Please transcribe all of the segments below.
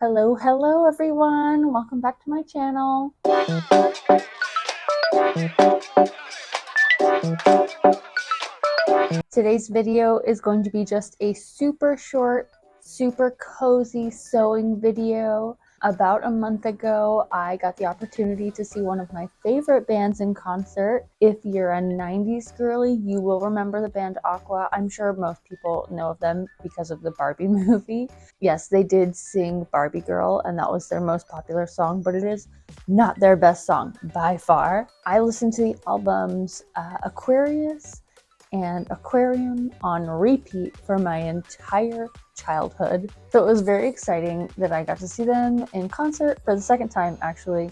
Hello everyone. Welcome back to my channel. Today's video is going to be just a super short, super cozy sewing video. About a month ago, I got the opportunity to see one of my favorite bands in concert. If you're a 90s girly, you will remember the band AQUA. I'm sure most people know of them because of the Barbie movie. Yes, they did sing Barbie Girl, and that was their most popular song, but it is not their best song by far. I listened to the albums Aquarius and Aquarium on repeat for my entire childhood. So it was very exciting that I got to see them in concert for the second time, actually.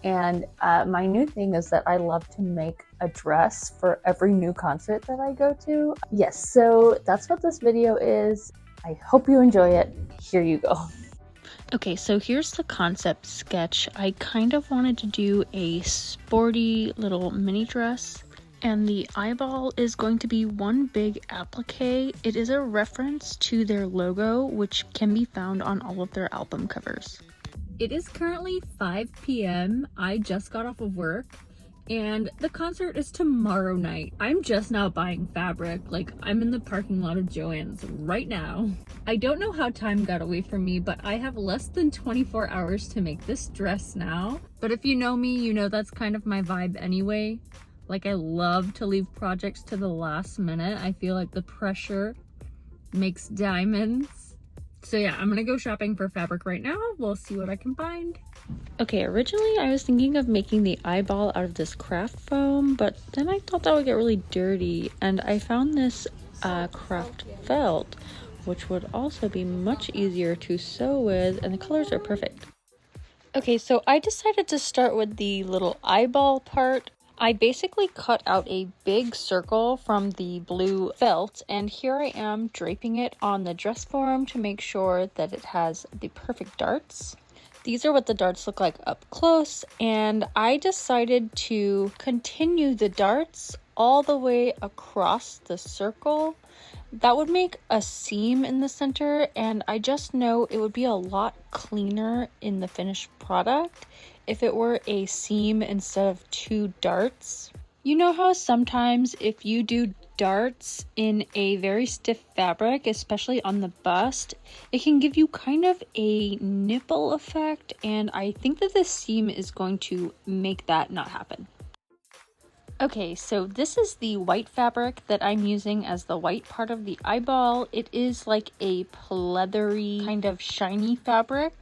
And my new thing is that I love to make a dress for every new concert that I go to. Yes, so that's what this video is. I hope you enjoy it. Here you go. Okay, so here's the concept sketch. I kind of wanted to do a sporty little mini dress, and the eyeball is going to be one big applique. It is a reference to their logo, which can be found on all of their album covers. It is currently 5 p.m. I just got off of work, and the concert is tomorrow night. I'm just now buying fabric. Like, I'm in the parking lot of Joann's right now. I don't know how time got away from me, but I have less than 24 hours to make this dress now. But if you know me, you know that's kind of my vibe anyway. Like, I love to leave projects to the last minute. I feel like the pressure makes diamonds. So yeah, I'm gonna go shopping for fabric right now. We'll see what I can find. Okay, originally I was thinking of making the eyeball out of this craft foam, but then I thought that would get really dirty, and I found this craft felt, which would also be much easier to sew with, and the colors are perfect. Okay, so I decided to start with the little eyeball part. I basically cut out a big circle from the blue felt, and here I am draping it on the dress form to make sure that it has the perfect darts. These are what the darts look like up close, and I decided to continue the darts all the way across the circle. That would make a seam in the center, and I just know it would be a lot cleaner in the finished product if it were a seam instead of two darts. You know how sometimes if you do darts in a very stiff fabric, especially on the bust, it can give you kind of a nipple effect, and I think that this seam is going to make that not happen. Okay, so this is the white fabric that I'm using as the white part of the eyeball. It is like a pleathery kind of shiny fabric.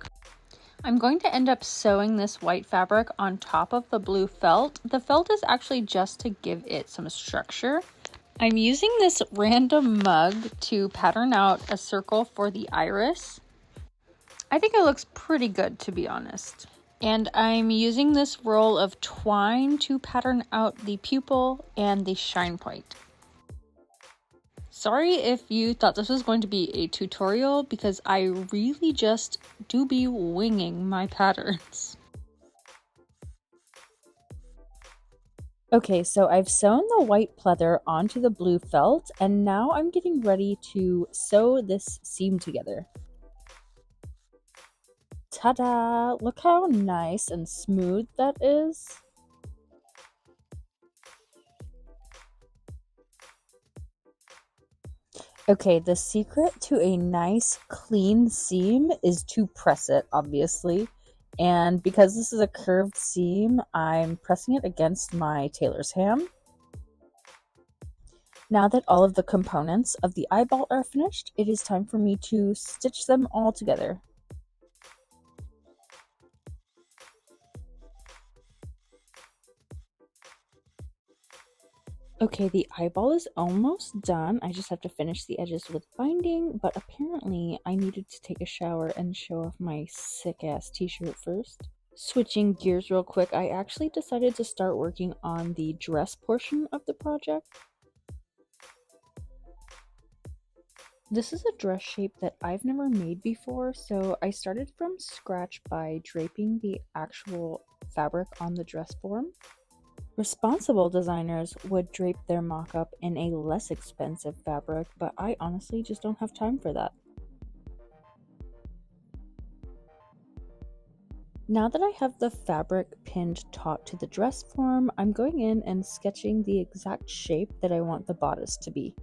I'm going to end up sewing this white fabric on top of the blue felt. The felt is actually just to give it some structure. I'm using this random mug to pattern out a circle for the iris. I think it looks pretty good, to be honest. And I'm using this roll of twine to pattern out the pupil and the shine point. Sorry if you thought this was going to be a tutorial, because I really just do be winging my patterns. Okay, so I've sewn the white pleather onto the blue felt, and now I'm getting ready to sew this seam together. Ta-da! Look how nice and smooth that is. Okay, the secret to a nice clean seam is to press it, obviously. And because this is a curved seam, I'm pressing it against my tailor's ham. Now that all of the components of the eyeball are finished, it is time for me to stitch them all together. Okay, the eyeball is almost done. I just have to finish the edges with binding, but apparently I needed to take a shower and show off my sick-ass t-shirt first. Switching gears real quick, I actually decided to start working on the dress portion of the project. This is a dress shape that I've never made before, so I started from scratch by draping the actual fabric on the dress form. Responsible designers would drape their mock-up in a less expensive fabric, but I honestly just don't have time for that. Now that I have the fabric pinned taut to the dress form, I'm going in and sketching the exact shape that I want the bodice to be.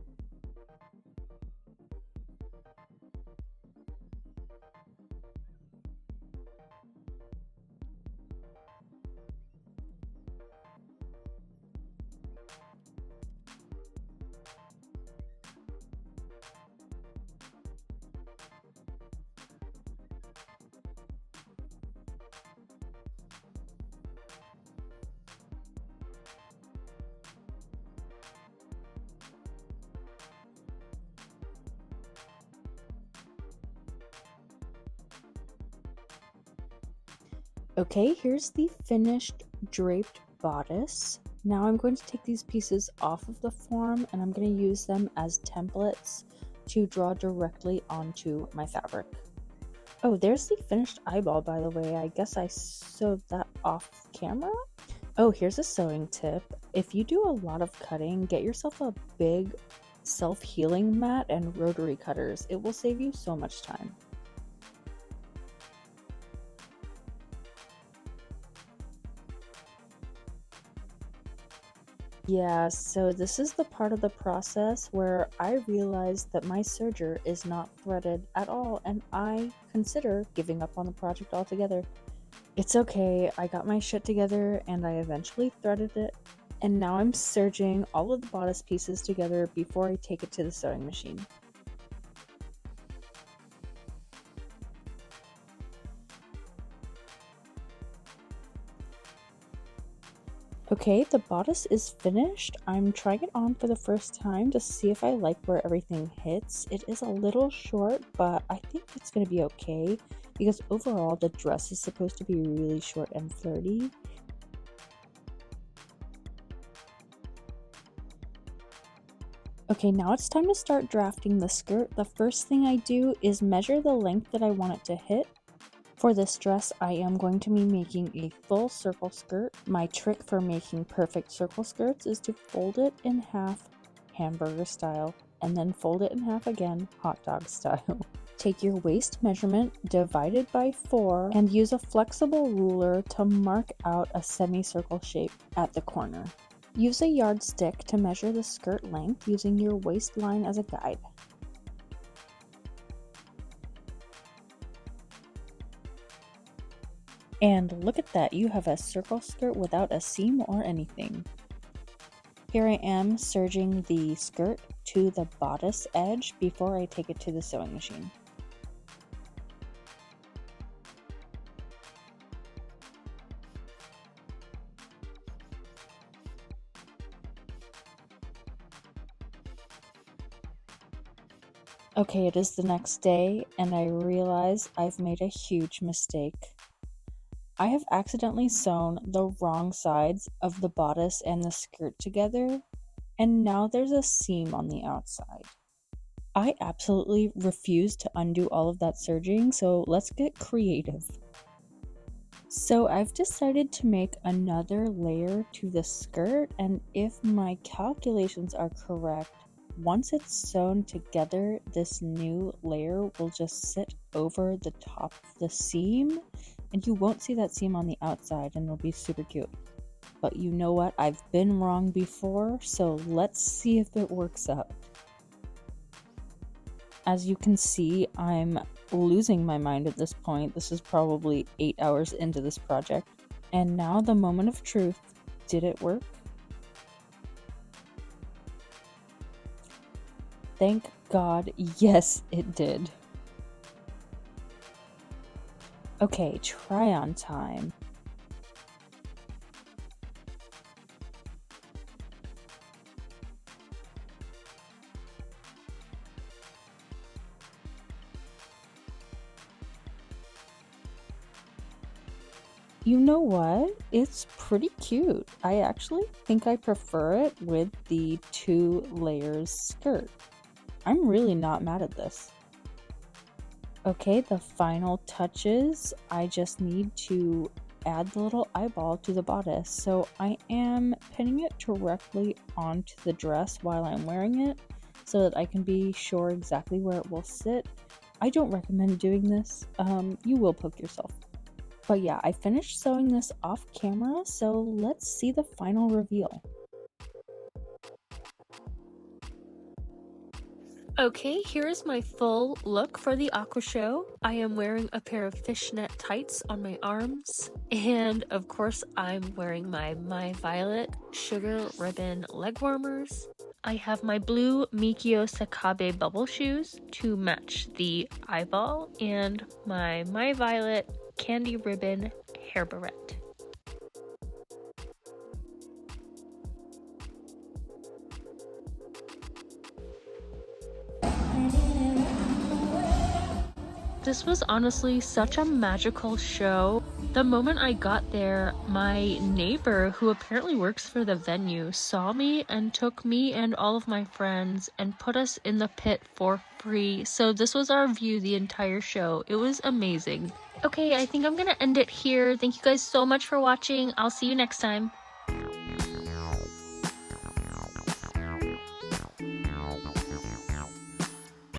Okay, here's the finished draped bodice. Now I'm going to take these pieces off of the form and I'm going to use them as templates to draw directly onto my fabric. Oh, there's the finished eyeball, by the way. I guess I sewed that off camera. Oh, here's a sewing tip. If you do a lot of cutting, get yourself a big self-healing mat and rotary cutters. It will save you so much time. Yeah, so this is the part of the process where I realized that my serger is not threaded at all, and I consider giving up on the project altogether. It's okay, I got my shit together and I eventually threaded it, and now I'm serging all of the bodice pieces together before I take it to the sewing machine. Okay, the bodice is finished. I'm trying it on for the first time to see if I like where everything hits. It is a little short, but I think it's going to be okay because overall the dress is supposed to be really short and flirty. Okay, now it's time to start drafting the skirt. The first thing I do is measure the length that I want it to hit. For this dress, I am going to be making a full circle skirt. My trick for making perfect circle skirts is to fold it in half, hamburger style, and then fold it in half again, hot dog style. Take your waist measurement, divide it by 4, and use a flexible ruler to mark out a semicircle shape at the corner. Use a yardstick to measure the skirt length using your waistline as a guide. And look at that, you have a circle skirt without a seam or anything. Here I am serging the skirt to the bodice edge before I take it to the sewing machine. Okay, it is the next day and I realize I've made a huge mistake. I have accidentally sewn the wrong sides of the bodice and the skirt together, and now there's a seam on the outside. I absolutely refuse to undo all of that serging, so let's get creative. So I've decided to make another layer to the skirt, and if my calculations are correct, once it's sewn together, this new layer will just sit over the top of the seam, and you won't see that seam on the outside, and it'll be super cute. But you know what? I've been wrong before, so let's see if it works out. As you can see, I'm losing my mind at this point. This is probably 8 hours into this project. And now the moment of truth. Did it work? Thank God, yes, it did. Okay, try on time. You know what? It's pretty cute. I actually think I prefer it with the 2 layers skirt. I'm really not mad at this. Okay, the final touches. I just need to add the little eyeball to the bodice. So I am pinning it directly onto the dress while I'm wearing it so that I can be sure exactly where it will sit. I don't recommend doing this. You will poke yourself. But yeah, I finished sewing this off camera, so let's see the final reveal. Okay, here is my full look for the Aqua show. I am wearing a pair of fishnet tights on my arms, and of course I'm wearing my Violet Sugar Ribbon leg warmers. I have my blue Mikio Sakabe bubble shoes to match the eyeball, and my Violet Candy Ribbon hair barrette. This was honestly such a magical show. The moment I got there, my neighbor, who apparently works for the venue, saw me and took me and all of my friends and put us in the pit for free. So this was our view the entire show. It was amazing. Okay, I think I'm gonna end it here. Thank you guys so much for watching. I'll see you next time.